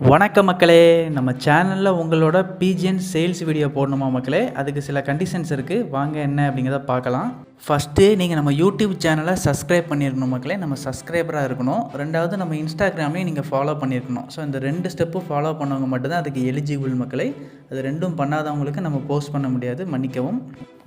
வணக்கம் மக்களே, நம்ம சேனலில் உங்களோட பிஜிஎன் சேல்ஸ் வீடியோ போடணுமா மக்களே? அதுக்கு சில கண்டிஷன்ஸ் இருக்குது. வாங்க என்ன அப்படிங்கிறத பார்க்கலாம். ஃபஸ்ட்டு நீங்கள் நம்ம யூடியூப் சேனலை சப்ஸ்கிரைப் பண்ணியிருக்கணும் மக்களே. நம்ம சப்ஸ்கிரைபராக இருக்கணும். ரெண்டாவது நம்ம இன்ஸ்டாகிராம்லேயும் நீங்கள் ஃபாலோ பண்ணியிருக்கணும். ஸோ இந்த 2 ஸ்டெப்பு ஃபாலோ பண்ணவங்க மட்டும்தான் அதுக்கு எலிஜிபிள் மக்களே. அது ரெண்டும் பண்ணாதவங்களுக்கு நம்ம போஸ்ட் பண்ண முடியாது, மன்னிக்கவும்.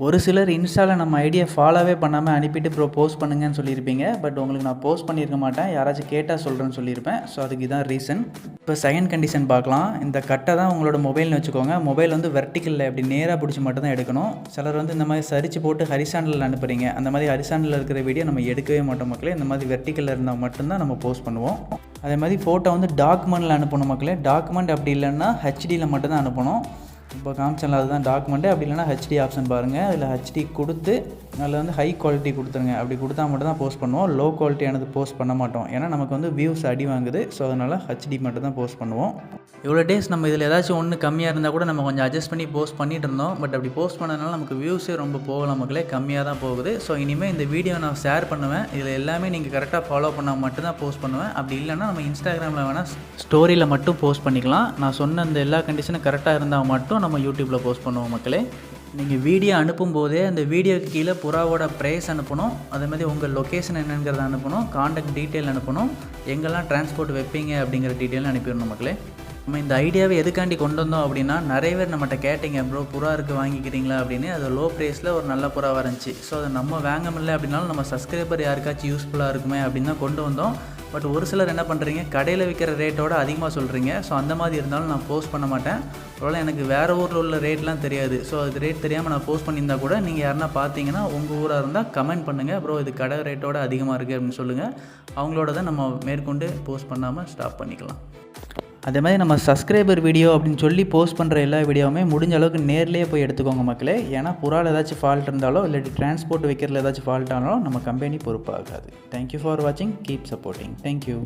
ஒரு சிலர் இன்ஸ்டாவில் நம்ம ஐடியா ஃபாலோவே பண்ணாமல் அனுப்பிட்டு போஸ்ட் பண்ணுங்கன்னு சொல்லியிருப்பீங்க. பட் உங்களுக்கு நான் போஸ்ட் பண்ணியிருக்க மாட்டேன், யாராச்சும் கேட்டால் சொல்கிறேன்னு சொல்லியிருப்பேன். ஸோ அதுக்கு இதான் ரீசன். இப்போ செகண்ட் கண்டிஷன் பார்க்கலாம். இந்த கட்டை தான் உங்களோட மொபைல்னு வச்சுக்கோங்க. மொபைல் வந்து வெர்டிக்கலில் இப்படி நேராக பிடிச்சி மட்டும் தான் எடுக்கணும். சிலர் வந்து இந்த மாதிரி சரிச்சு போட்டு ஹரிசாண்டலில் அனுப்புகிறீங்க. அந்த மாதிரி ஹரிசாண்டலில் இருக்கிற வீடியோ நம்ம எடுக்கவே மாட்டோம் மக்களே. இந்த மாதிரி வெர்டிக்கலில் இருந்தால் மட்டும்தான் நம்ம போஸ்ட் பண்ணுவோம். அதே மாதிரி ஃபோட்டோ வந்து டாக்குமெண்ட்டில் அனுப்பணும் மக்களே. டாக்குமெண்ட் அப்படி இல்லைன்னா ஹெச்டியில் மட்டும்தான் அனுப்பணும். இப்போ காமிச்சல அதுதான் டாக்குமெண்ட்டு. அப்படி இல்லைனா ஹெச்டி ஆப்ஷன் பாருங்கள். அதில் ஹெச்டி கொடுத்து அதில் வந்து ஹை குவாலிட்டி கொடுத்துருங்க. அப்படி கொடுத்தா மட்டும் தான் போஸ்ட் பண்ணுவோம். லோ குவாலிட்டியானது போஸ்ட் பண்ண மாட்டோம். ஏன்னா நமக்கு வந்து வியூஸ் அடி வாங்குது. ஸோ அதனால் ஹெச்டி மட்டும் தான் போஸ்ட் பண்ணுவோம். இவ்வளோ டேஸ் நம்ம இதில் ஏதாச்சும் ஒன்று கம்மியாக இருந்தால் கூட நம்ம கொஞ்சம் அட்ஜஸ்ட் பண்ணி போஸ்ட் பண்ணிட்டு இருந்தோம். பட் அப்படி போஸ்ட் பண்ணதுனால நமக்கு வியூஸே ரொம்ப போகலாம் மக்களே, கம்மியாக தான் போகுது. ஸோ இனிமேல் இந்த வீடியோ நான் ஷேர் பண்ணுவேன். இதில் எல்லாமே நீங்கள் கரெக்டாக ஃபாலோ பண்ணால் மட்டும்தான் போஸ்ட் பண்ணுவேன். அப்படி இல்லைனா நம்ம இன்ஸ்டாகிராமில் வேணால் ஸ்டோரியில் மட்டும் போஸ்ட் பண்ணிக்கலாம். நான் சொன்ன அந்த எல்லா கண்டிஷனும் கரெக்டாக இருந்தால் மட்டும் நம்ம யூடியூப்பில் போஸ்ட் பண்ணுவோம் மக்களே. நீங்கள் வீடியோ அனுப்பும்போதே அந்த வீடியோக்கு கீழே புறாவோட ப்ரைஸ் அனுப்பணும். அதே மாதிரி உங்கள் லொக்கேஷன் என்னங்கிறத அனுப்பணும். காண்டாக்ட் டீட்டெயில் அனுப்பணும். எங்கெல்லாம் டிரான்ஸ்போர்ட் வைப்பீங்க அப்படிங்கிற டீட்டெயிலும் அனுப்பிடணும் மக்களே. நம்ம இந்த ஐடியாவை எதுக்காண்டி கொண்டு வந்தோம் அப்படின்னா, நிறைய பேர் நம்மகிட்ட கேட்டிங்க, ப்ரோ புறா இருக்குது வாங்கிக்கிறீங்களா அப்படின்னு. அது லோ ப்ரைஸில் ஒரு நல்ல புறாவாக இருந்துச்சு. ஸோ அதை நம்ம வாங்க முடியல அப்படின்னாலும் நம்ம சப்ஸ்கிரைபர் யாருக்காச்சும் யூஸ்ஃபுல்லாக இருக்குமே அப்படின்னு தான் கொண்டு வந்தோம். பட் ஒரு சிலர் என்ன பண்ணுறீங்க, கடையில் விற்கிற ரேட்டோட அதிகமாக சொல்கிறீங்க. ஸோ அந்த மாதிரி இருந்தாலும் நான் போஸ்ட் பண்ண மாட்டேன். ஒருவேளை எனக்கு வேறு ஊரில் உள்ள ரேட்லாம் தெரியாது. ஸோ அது ரேட் தெரியாமல் நான் போஸ்ட் பண்ணியிருந்தா கூட நீங்கள் யாருன்னா பார்த்தீங்கன்னா உங்கள் ஊராக இருந்தால் கமெண்ட் பண்ணுங்கள், ப்ரோ இது கடை ரேட்டோட அதிகமாக இருக்குது அப்படின்னு சொல்லுங்கள். அவங்களோட தான் நம்ம மேற்கொண்டு போஸ்ட் பண்ணாமல் ஸ்டாப் பண்ணிக்கலாம். அதே மாதிரி நம்ம சப்ஸ்கிரைபர் வீடியோ அப்படின்னு சொல்லி போஸ்ட் பண்ணுற எல்லா வீடியோவுமே முடிஞ்ச அளவுக்கு நேர்லேயே போய் எடுத்துக்கோங்க மக்களே. ஏன்னா புறாவில் ஏதாச்சும் ஃபால்ட் இருந்தாலோ இல்லாட்டி டிரான்ஸ்போர்ட் வைக்கிறதுல ஏதாச்சும் ஃபால்ட் ஆனாலும் நம்ம கம்பெனி பொறுப்பாகாது. தேங்க்யூ ஃபார் வாட்சிங். Keep supporting. தேங்க்யூ.